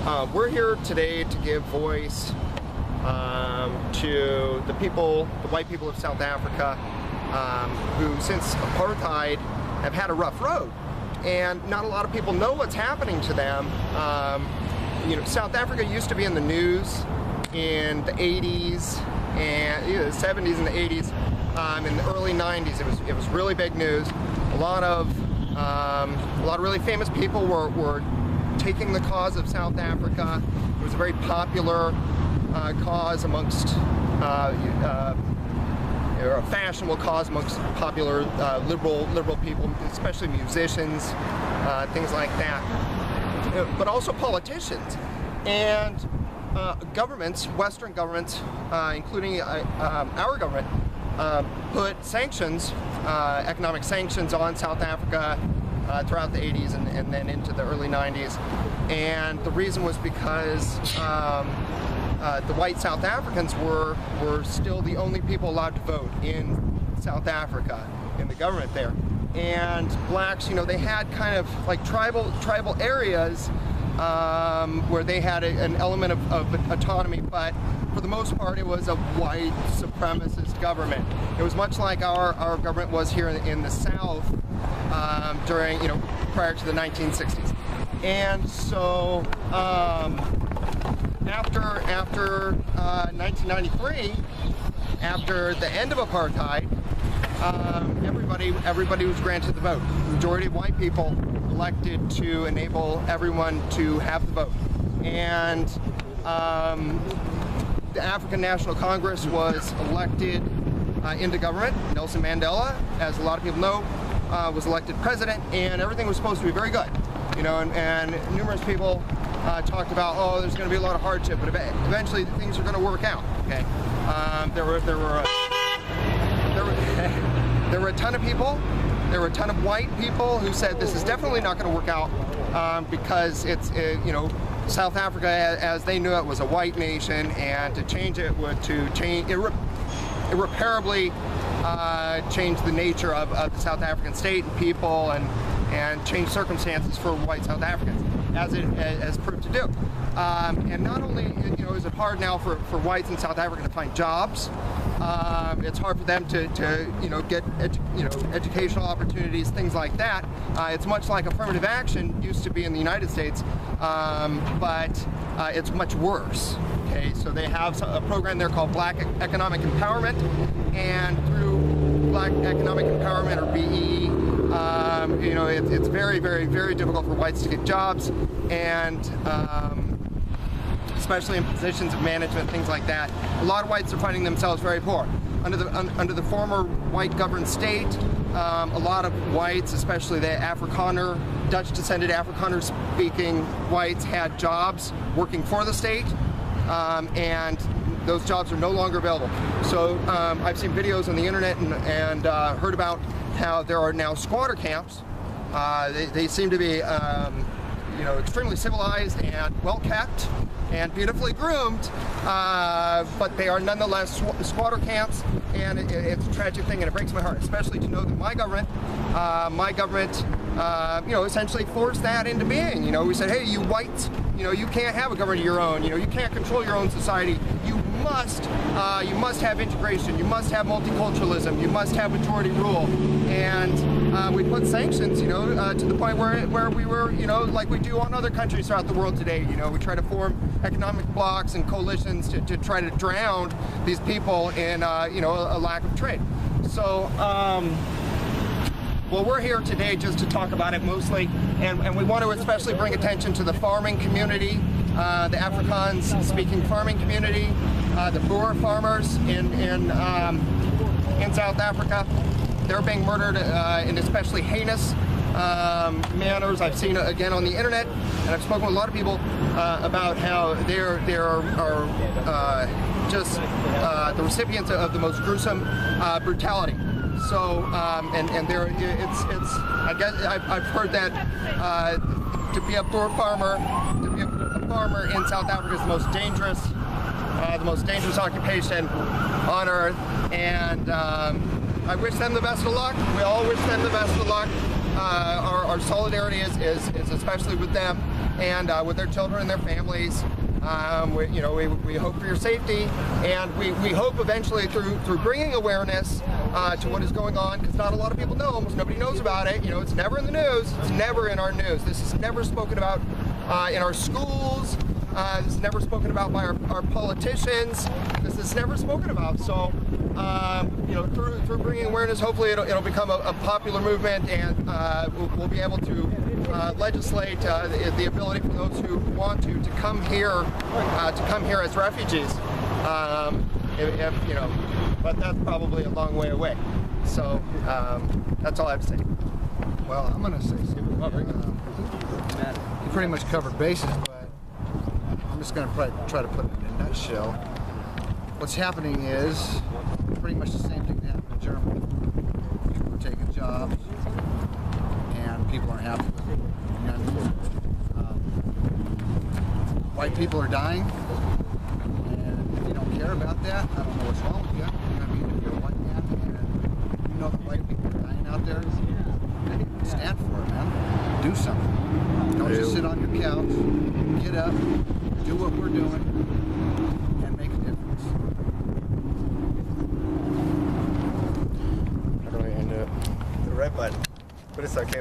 We're here today to give voice to the people, the white people of South Africa, who since apartheid have had a rough road. And not a lot of people know what's happening to them. South Africa used to be in the news in the 80s and the 70s and the 80s. In the early 90s, it was really big news. A lot of really famous people were taking the cause of South Africa. It was a very popular cause amongst, or a fashionable cause amongst popular liberal people, especially musicians, things like that, but also politicians and governments, Western governments, including our government, put sanctions, economic sanctions on South Africa throughout the 80s and then into the early 90s. And the reason was because the white South Africans were still the only people allowed to vote in South Africa, in the government there. And blacks, they had kind of like tribal areas where they had an element of autonomy, but for the most part it was a white supremacist government. It was much like our government was here in the South during, prior to the 1960s. And so after 1993, after the end of apartheid, everybody was granted the vote. The majority of white people elected to enable everyone to have the vote. And the African National Congress was elected into government. Nelson Mandela, as a lot of people know, was elected president, and everything was supposed to be very good. And numerous people talked about, oh, there's going to be a lot of hardship, but eventually things are going to work out. Okay, there were a ton of people. There were a ton of white people who said this is definitely not going to work out because it's South Africa, as they knew it, was a white nation, and to change it would irreparably change the nature of the South African state and people, and change circumstances for white South Africans, as it has proved to do. And not only is it hard now for whites in South Africa to find jobs, it's hard for them to get educational opportunities, things like that. It's much like affirmative action used to be in the United States, but it's much worse. Okay, so they have a program there called Black Economic Empowerment, and through Black Economic Empowerment, or BEE, it's very, very, very difficult for whites to get jobs, and especially in positions of management, things like that. A lot of whites are finding themselves very poor. Under the former white-governed state, a lot of whites, especially the Afrikaner, Dutch-descended Afrikaner-speaking whites, had jobs working for the state, and those jobs are no longer available. So I've seen videos on the internet and heard about how there are now squatter camps. They seem to be extremely civilized and well kept and beautifully groomed, but they are nonetheless squatter camps, and it's a tragic thing, and it breaks my heart, especially to know that my government essentially forced that into being. We said, hey, you whites, you can't have a government of your own. You can't control your own society. You must have integration. You must have multiculturalism. You must have majority rule. And we put sanctions, to the point where we were, like we do on other countries throughout the world today. We try to form economic blocs and coalitions to try to drown these people in, a lack of trade. So, well, we're here today just to talk about it mostly, and we want to especially bring attention to the farming community, the Afrikaans-speaking farming community, the Boer farmers in South Africa. They're being murdered in especially heinous manners. I've seen it again on the internet, and I've spoken with a lot of people about how they are just the recipients of the most gruesome brutality. So, and there, I guess I've heard that to be a Boer farmer, in South Africa is the most dangerous occupation on earth, and I wish them the best of luck. We all wish them the best of luck. Our solidarity is especially with them. and with their children and their families. We hope for your safety, and we hope eventually through bringing awareness to what is going on, because not a lot of people know, almost nobody knows about it. It's never in the news. It's never in our news. This is never spoken about in our schools. This is never spoken about by our politicians. This is never spoken about. So, through bringing awareness, hopefully it'll become a popular movement, and we'll be able to legislate the ability for those who want to come here as refugees. But that's probably a long way away. So that's all I have to say. Well, I'm going to say something. You pretty much covered bases, but I'm just going to try to put it in a nutshell. What's happening is pretty much the same thing that happened in Germany. People are taking jobs, and people aren't happy with it. You know what I mean? White people are dying, and if you don't care about that, I don't know what's wrong with you. You know what I mean? If you're a white man and you know that white people are dying out there, stand for it, man. Do something. Don't just sit on your couch. Get up, do what we're doing, and make a difference. How do I end it? The red button. But it's okay.